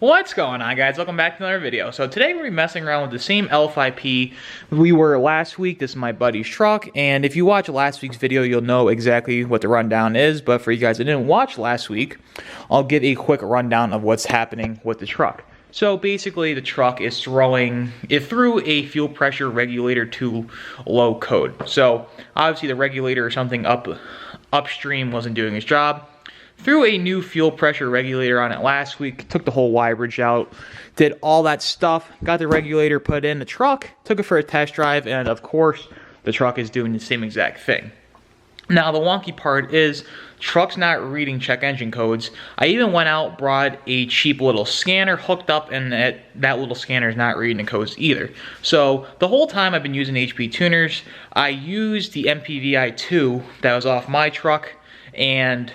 What's going on, guys? Welcome back to another video. So today we're messing around with the same L5P we were last week. This is my buddy's truck, and if you watch last week's video, you'll know exactly what the rundown is. But for you guys that didn't watch last week, I'll give a quick rundown of what's happening with the truck. So basically, the truck is threw a fuel pressure regulator to low code. So obviously, the regulator or something upstream wasn't doing its job. Threw a new fuel pressure regulator on it last week, took the whole Y bridge out, did all that stuff, got the regulator put in the truck, took it for a test drive, and of course, the truck is doing the same exact thing. Now, the wonky part is, truck's not reading check engine codes. I even went out, brought a cheap little scanner, hooked up, and that little scanner is not reading the codes either. So, the whole time I've been using HP tuners, I used the MPVI2 that was off my truck, and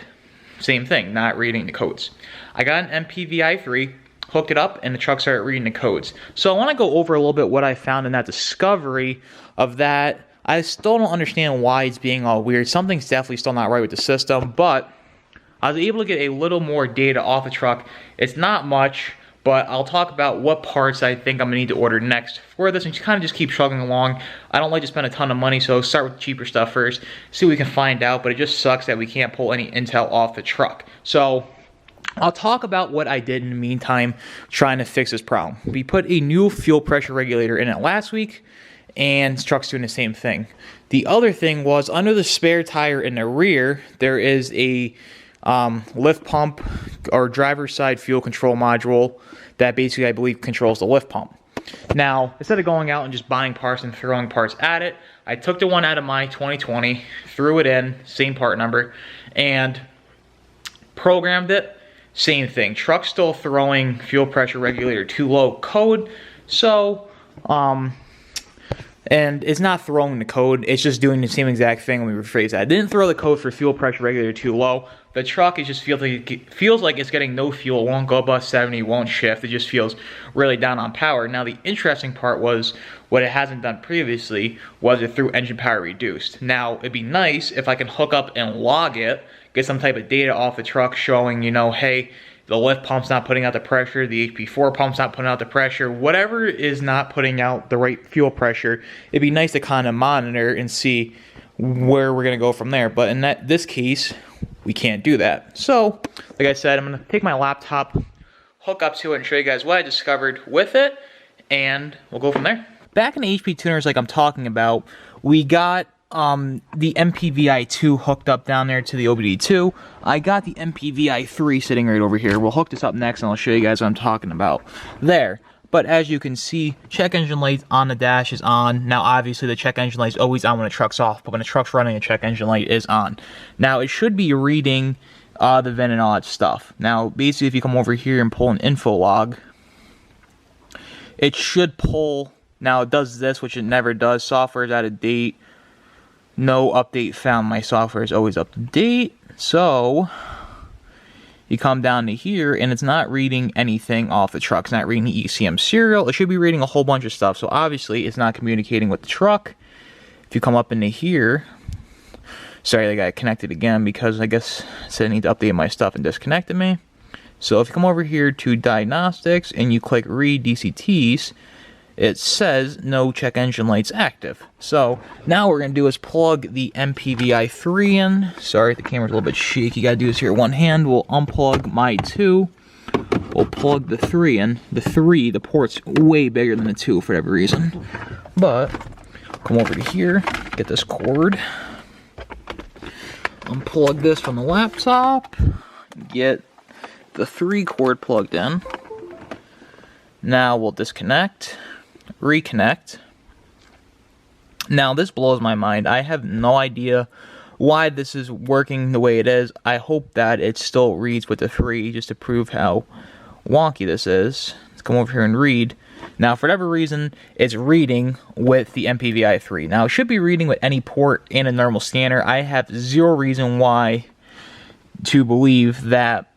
same thing, not reading the codes. I got an MPVI3, hooked it up, and the truck started reading the codes. So I want to go over a little bit what I found in that discovery of that. I still don't understand why it's being all weird. Something's definitely still not right with the system, but I was able to get a little more data off the truck. It's not much, but I'll talk about what parts I think I'm going to need to order next for this, and kind of just keep chugging along. I don't like to spend a ton of money, so start with the cheaper stuff first, see what we can find out, but it just sucks that we can't pull any intel off the truck. So I'll talk about what I did in the meantime trying to fix this problem. We put a new fuel pressure regulator in it last week, and this truck's doing the same thing. The other thing was, under the spare tire in the rear, there is a lift pump or driver's side fuel control module that basically, I believe, controls the lift pump. Now, instead of going out and just buying parts and throwing parts at it, I took the one out of my 2020, threw it in, same part number, and programmed it. Same thing. Truck's still throwing fuel pressure regulator too low code, so and it's not throwing the code, it's just doing the same exact thing. When we rephrase that, I didn't throw the code for fuel pressure regulator too low. The truck, it just feels like it's getting no fuel, won't go above 70, won't shift. It just feels really down on power. Now, the interesting part was, what it hasn't done previously was it threw engine power reduced. Now, it'd be nice if I can hook up and log it, get some type of data off the truck showing, you know, hey, the lift pump's not putting out the pressure, the HP4 pump's not putting out the pressure, whatever is not putting out the right fuel pressure, it'd be nice to kind of monitor and see where we're going to go from there. But in this case, we can't do that. So, like I said, I'm going to take my laptop, hook up to it, and show you guys what I discovered with it, and we'll go from there. Back in the HP tuners like I'm talking about, we got the MPVI2 hooked up down there to the OBD2. I got the MPVI3 sitting right over here. We'll hook this up next, and I'll show you guys what I'm talking about there. But as you can see, check engine light on the dash is on. Now, obviously, the check engine light is always on when the truck's off, but when the truck's running, the check engine light is on. Now, it should be reading the VIN and all that stuff. Now, basically, if you come over here and pull an info log, it should pull. Now, it does this, which it never does. Software is out of date. No update found. My software is always up to date. So you come down to here, and it's not reading anything off the truck. It's not reading the ECM serial. It should be reading a whole bunch of stuff. So obviously, it's not communicating with the truck. If you come up into here, sorry, I got connected again because I guess it said I need to update my stuff and disconnected me. So if you come over here to Diagnostics and you click Read DCTs, it says no check engine lights active. So now what we're going to do is plug the MPVI3 in. Sorry, the camera's a little bit shaky. You got to do this here with one hand. We'll unplug my 2. We'll plug the 3 in. The port's way bigger than the 2 for whatever reason. But come over to here, get this cord, unplug this from the laptop, get the 3 cord plugged in. Now we'll disconnect, reconnect. Now this blows my mind. I have no idea why this is working the way it is. I hope that it still reads with the 3 just to prove how wonky this is. Let's come over here and read. Now, for whatever reason, it's reading with the MPVI3. Now, it should be reading with any port in a normal scanner. I have zero reason why to believe that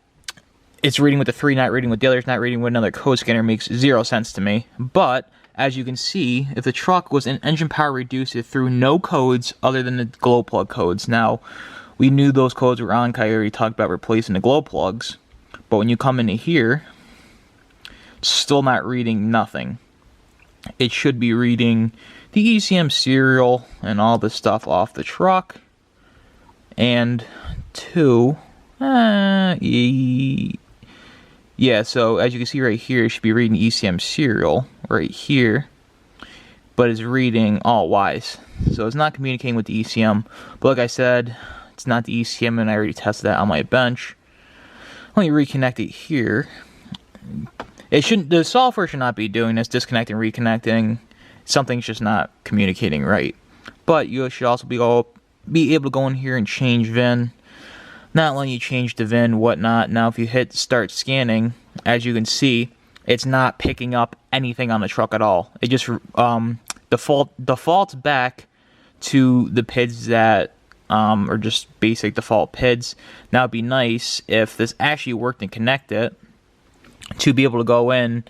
it's reading with the 3, not reading with the other, it's not reading with another code scanner. Makes zero sense to me. But as you can see, if the truck was in engine power reduced, it threw no codes other than the glow plug codes. Now, we knew those codes were on, because I already talked about replacing the glow plugs. But when you come into here, still not reading nothing. It should be reading the ECM serial and all the stuff off the truck. And 2, yeah, so as you can see right here, it should be reading ECM serial right here, but it's reading all Y's. So it's not communicating with the ECM. But like I said, it's not the ECM, and I already tested that on my bench. Let me reconnect it here. It shouldn't. The software should not be doing this, disconnecting, reconnecting. Something's just not communicating right. But you should also be able to go in here and change VIN. Not letting you change the VIN, whatnot. Now, if you hit start scanning, as you can see, it's not picking up anything on the truck at all. It just defaults back to the PIDs that are just basic default PIDs. Now, it'd be nice if this actually worked and connect it to be able to go in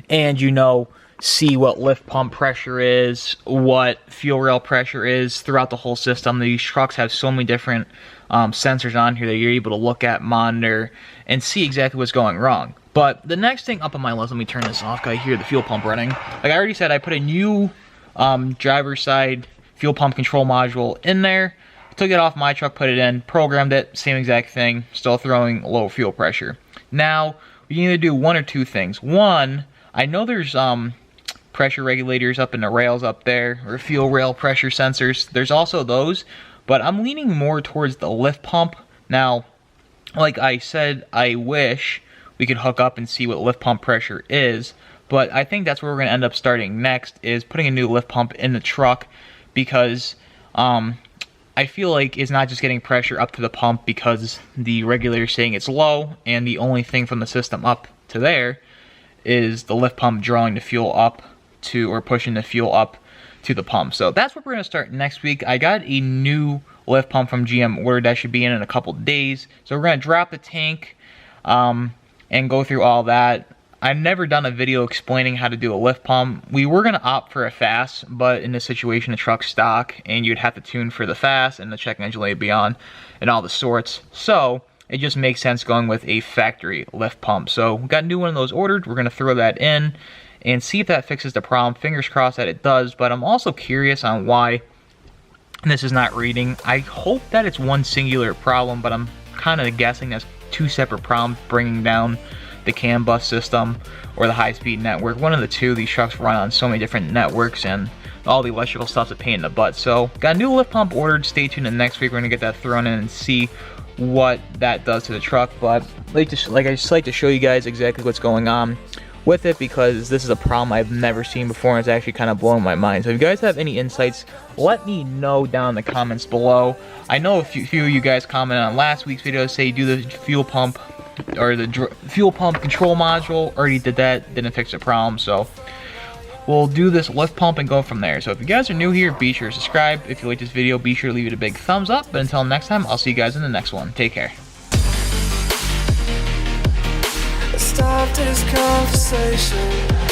and, you know, see what lift pump pressure is, what fuel rail pressure is throughout the whole system. These trucks have so many different sensors on here that you're able to look at, monitor, and see exactly what's going wrong. But the next thing up on my list, let me turn this off, I hear the fuel pump running. Like I already said, I put a new driver's side fuel pump control module in there. Took it off my truck, put it in, programmed it, same exact thing, still throwing low fuel pressure. Now, we can either do one or two things. One, I know there's pressure regulators up in the rails up there, or fuel rail pressure sensors. There's also those, but I'm leaning more towards the lift pump. Now, like I said, I wish we could hook up and see what lift pump pressure is, but I think that's where we're going to end up starting next, is putting a new lift pump in the truck, because I feel like it's not just getting pressure up to the pump because the regulator is saying it's low, and the only thing from the system up to there is the lift pump drawing the fuel up to, or pushing the fuel up to the pump. So that's what we're going to start next week. I got a new lift pump from GM ordered that should be in a couple days. So we're going to drop the tank and go through all that. I've never done a video explaining how to do a lift pump. We were going to opt for a fast, but in this situation the truck's stock and you'd have to tune for the fast and the check engine light beyond and all the sorts. So it just makes sense going with a factory lift pump. So we got a new one of those ordered. We're going to throw that in and see if that fixes the problem. Fingers crossed that it does, but I'm also curious on why this is not reading. I hope that it's one singular problem, but I'm kind of guessing that's two separate problems bringing down the CAN bus system or the high-speed network. One of the two. These trucks run on so many different networks, and all the electrical stuff's a pain in the butt. So got a new lift pump ordered. Stay tuned, and next week we're going to get that thrown in and see what that does to the truck. But I just like to show you guys exactly what's going on with it, because this is a problem I've never seen before, and it's actually kind of blowing my mind. So if you guys have any insights, let me know down in the comments below. I know a few of you guys commented on last week's video, say do the fuel pump or the fuel pump control module. Already did that, didn't fix the problem. So we'll do this lift pump and go from there. So if you guys are new here, be sure to subscribe. If you like this video, be sure to leave it a big thumbs up. But until next time, I'll see you guys in the next one. Take care. Stop this conversation.